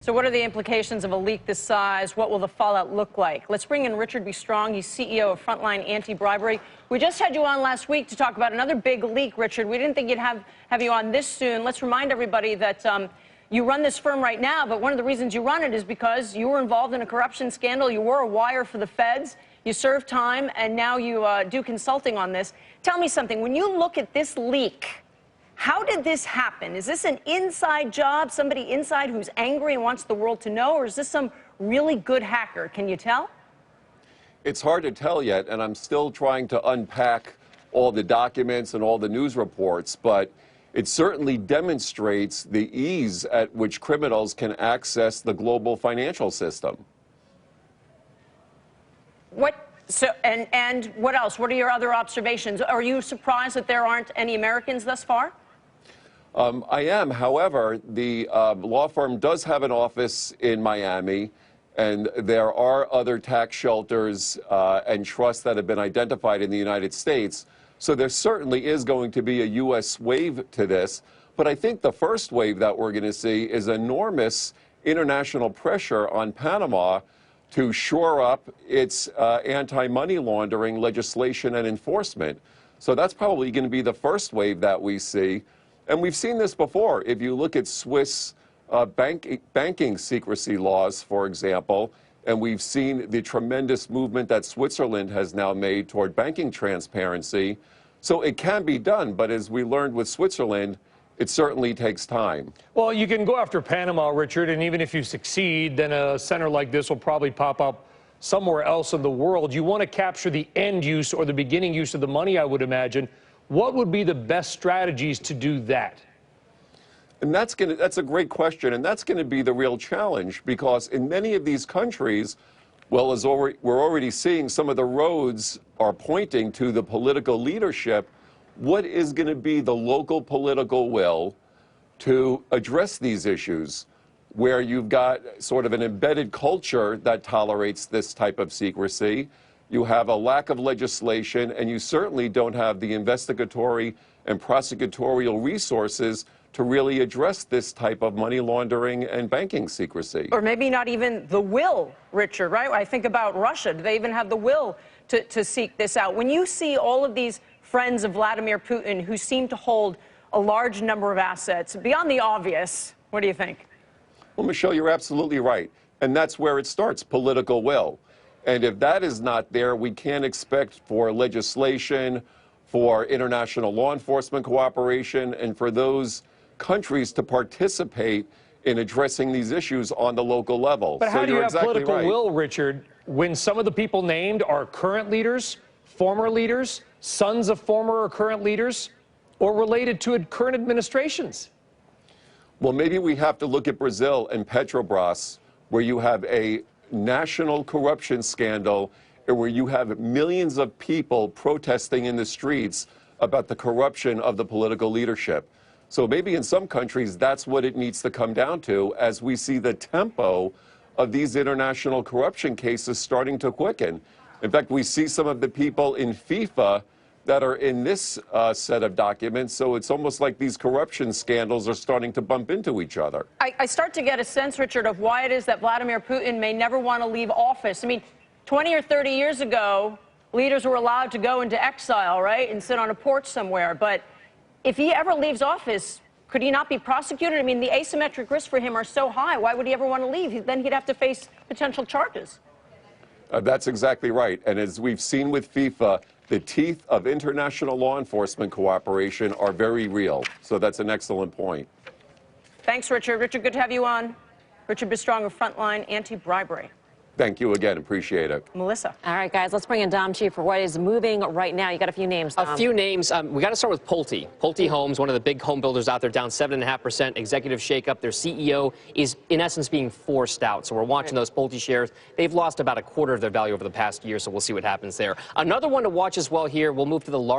So what are the implications of a leak this size? What will the fallout look like? Let's bring in Richard B. Strong. He's CEO of Frontline Anti-Bribery. We just had you on last week to talk about another big leak, Richard. We didn't think you'd have you on this soon. Let's remind everybody that you run this firm right now, but one of the reasons you run it is because you were involved in a corruption scandal. You were a wire for the feds. You served time, and now you do consulting on this. Tell me something. When you look at this leak, how did this happen? Is this an inside job, somebody inside who's angry and wants the world to know, or is this some really good hacker? Can you tell? It's hard to tell yet, and I'm still trying to unpack all the documents and all the news reports, but it certainly demonstrates the ease at which criminals can access the global financial system. And what else? What are your other observations? Are you surprised that there aren't any Americans thus far? I am. However, the law firm does have an office in Miami, and there are other tax shelters and trusts that have been identified in the United States. So there certainly is going to be a U.S. wave to this. But I think the first wave that we're going to see is enormous international pressure on Panama to shore up its anti-money laundering legislation and enforcement. So that's probably going to be the first wave that we see. And we've seen this before. If you look at Swiss banking secrecy laws, for example, and we've seen the tremendous movement that Switzerland has now made toward banking transparency. So it can be done, but as we learned with Switzerland, it certainly takes time. Well, you can go after Panama, Richard, and even if you succeed, then a center like this will probably pop up somewhere else in the world. You want to capture the end use or the beginning use of the money, I would imagine. What would be the best strategies to do that? And that's a great question, and that's going to be the real challenge, because in many of these countries, well, as we're already seeing, some of the roads are pointing to the political leadership. What is going to be the local political will to address these issues, where you've got sort of an embedded culture that tolerates this type of secrecy? You have a lack of legislation, and you certainly don't have the investigatory and prosecutorial resources to really address this type of money laundering and banking secrecy. Or maybe not even the will, Richard, right? I think about Russia. Do they even have the will to seek this out? When you see all of these friends of Vladimir Putin who seem to hold a large number of assets, beyond the obvious, what do you think? Well, Michelle, you're absolutely right. And that's where it starts, political will. And if that is not there, we can't expect for legislation, for international law enforcement cooperation, and for those countries to participate in addressing these issues on the local level. But how do you have political will, Richard, when some of the people named are current leaders, former leaders, sons of former or current leaders, or related to current administrations? Well, maybe we have to look at Brazil and Petrobras, where you have a national corruption scandal and where you have millions of people protesting in the streets about the corruption of the political leadership. So maybe in some countries that's what it needs to come down to, as we see the tempo of these international corruption cases starting to quicken. In fact, we see some of the people in FIFA that are in this set of documents, so it's almost like these corruption scandals are starting to bump into each other. I start to get a sense, Richard, of why it is that Vladimir Putin may never want to leave office. I mean, 20 or 30 years ago, leaders were allowed to go into exile, right, and sit on a porch somewhere. But if he ever leaves office, could he not be prosecuted? I mean, the asymmetric risks for him are so high. Why would he ever want to leave? Then he'd have to face potential charges. That's exactly right. And as we've seen with FIFA, the teeth of international law enforcement cooperation are very real. So that's an excellent point. Thanks, Richard. Richard, good to have you on. Richard B. Strong of Frontline Anti-Bribery. Thank you again. Appreciate it. Melissa. All right, guys, let's bring in Dom Chief for what is moving right now. You got a few names, Dom. A few names. We got to start with Pulte. Pulte Homes, one of the big home builders out there, down 7.5%. Executive shakeup. Their CEO is, in essence, being forced out. So we're watching those Pulte shares. They've lost about a quarter of their value over the past year, so we'll see what happens there. Another one to watch as well here. We'll move to the large